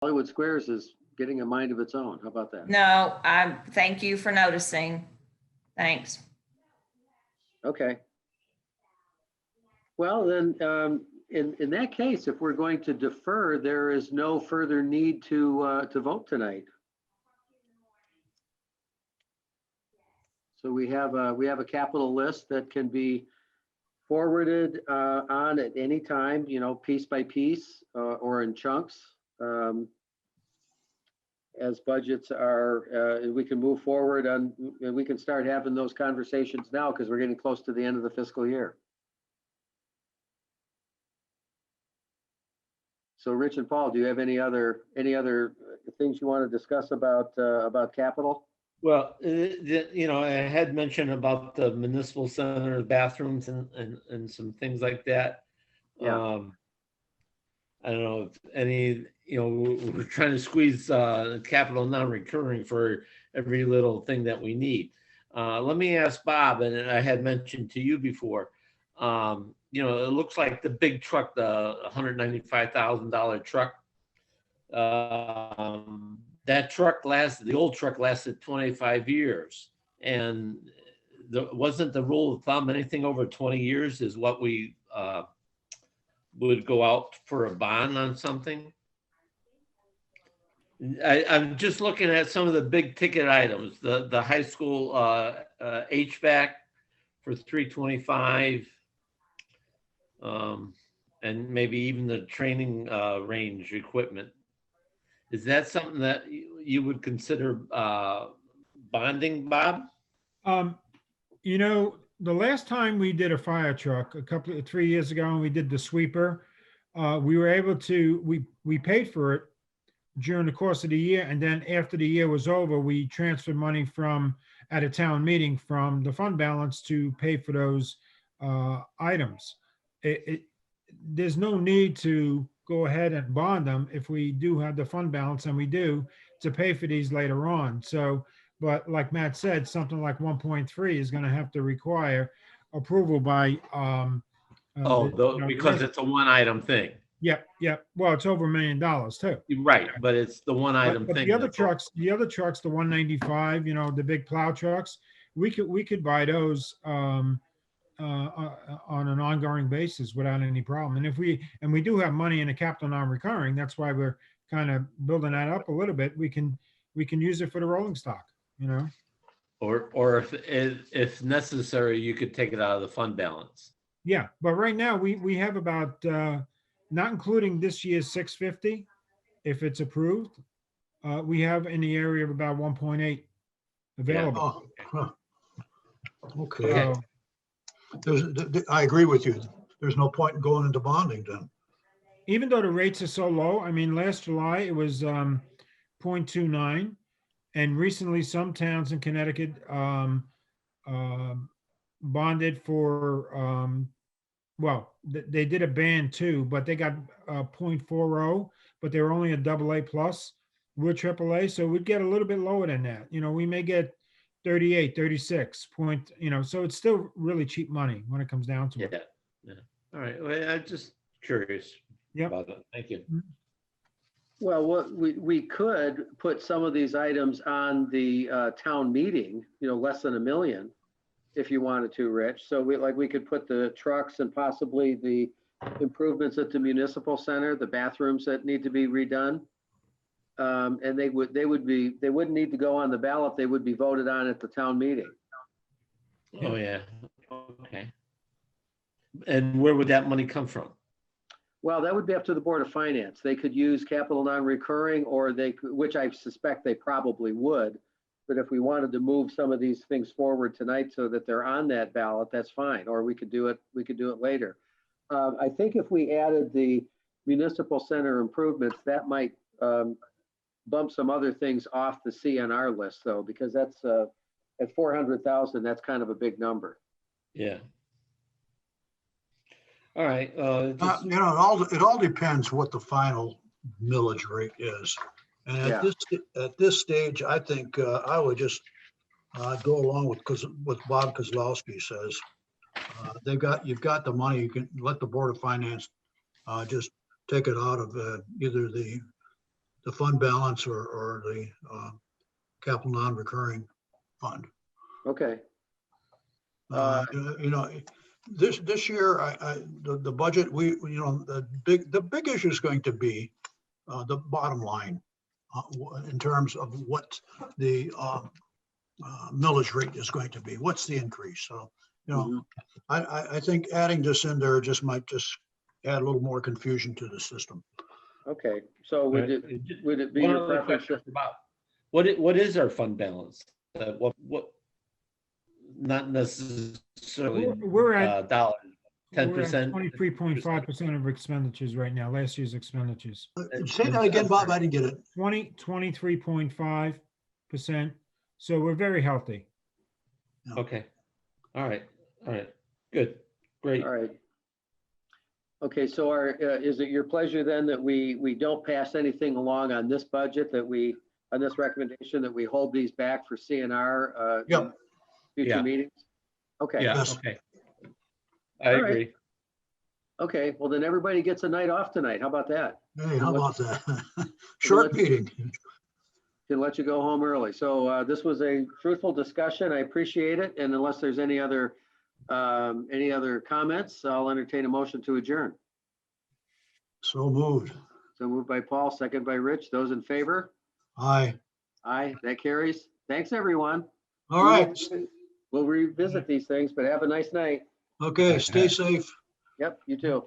Hollywood Squares is getting a mind of its own. How about that? No, thank you for noticing. Thanks. Okay. Well, then, in that case, if we're going to defer, there is no further need to vote tonight. So we have a capital list that can be forwarded on at any time, piece by piece or in chunks. As budgets are, we can move forward on, and we can start having those conversations now because we're getting close to the end of the fiscal year. So Rich and Paul, do you have any other things you want to discuss about capital? Well, I had mentioned about the municipal center, bathrooms and some things like that. Yeah. I don't know if any, we're trying to squeeze capital non-recurring for every little thing that we need. Let me ask Bob, and I had mentioned to you before, it looks like the big truck, the $195,000 truck, that truck the old truck lasted 25 years. And wasn't the rule of thumb anything over 20 years is what we would go out for a bond on something? I'm just looking at some of the big ticket items, the high school HVAC for $325, and maybe even the training range equipment. Is that something that you would consider bonding, Bob? The last time we did a fire truck, 3 years ago, and we did the sweeper, we were able to, we paid for it during the course of the year. And then after the year was over, we transferred money at a town meeting from the fund balance to pay for those items. There's no need to go ahead and bond them if we do have the fund balance, and we do, to pay for these later on. So, but like Matt said, something like 1.3 is going to have to require approval by. Because it's a one item thing. Yep. Well, it's over $1 million too. Right, but it's the one item But thing. the other trucks, the 195, the big plow trucks, we could buy those on an ongoing basis without any problem. And we do have money in a capital non-recurring. That's why we're kind of building that up a little bit. We can use it for the rolling stock, Or if necessary, you could take it out of the fund balance. Yeah, but right now we have about, not including this year's 650, if it's approved, we have in the area of about 1.8 available. Oh, okay. I agree with you. There's no point in going into bonding then. Even though the rates are so low, I mean, last July it was 0.29, and recently some towns in Connecticut bonded for, they did a band too, but they got 0.40, but they were only a AA plus. We're AAA, so we'd get a little bit lower than that. We may get 38, 36 point, so it's still really cheap money when it comes down to it. Yeah. All right. Well, I'm just curious about that. Thank you. Well, we could put some of these items on the town meeting, less than $1 million, if you wanted to, Rich. So we could put the trucks and possibly the improvements at the municipal center, the bathrooms that need to be redone. And they wouldn't need to go on the ballot. They would be voted on at the town meeting. Oh yeah. Okay. And where would that money come from? Well, that would be up to the Board of Finance. They could use capital non-recurring, or which I suspect they probably would. But if we wanted to move some of these things forward tonight so that they're on that ballot, that's fine. Or we could do it later. I think if we added the municipal center improvements, that might bump some other things off the CNR list, though, because that's at 400,000. That's kind of a big number. Yeah. All right. It all depends what the final millage rate is. And at this stage, I think I would just go along with Bob Kozlowski says. You've got the money. You can let the Board of Finance just take it out of either the the fund balance or the capital non-recurring fund. Okay, You know, this year, the budget, the big issue is going to be the bottom line in terms of what the millage rate is going to be. What's the increase? So, you know, I think adding this in there might add a little more confusion to the system. okay. So would it be One your other preference? question for Bob. What is our fund balance? Not necessarily We're at dollars, 10%. 23.5% of expenditures right now, last year's expenditures. Say that again, Bob. I didn't get it. 23.5%. So we're very healthy. Okay. All right. Good. Great. All right. Okay, so is it your pleasure then that we don't pass anything along on this budget, on this recommendation, that we hold these back for CNR? Yep. in Future Yeah. meetings? Okay. Yeah. Yes. Okay. I All right. agree. Okay, well then everybody gets a night off tonight. How about that? Hey, how about that? Short meeting. Can let you go home early. So this was a fruitful discussion. I appreciate it. And unless there's any other comments, I'll entertain a motion to adjourn. So moved. So moved by Paul, second by Rich. Those in favor? Aye. Aye, that carries. Thanks, everyone. All right. We'll revisit these things, but have a nice night. Okay, stay safe. Yep, you too.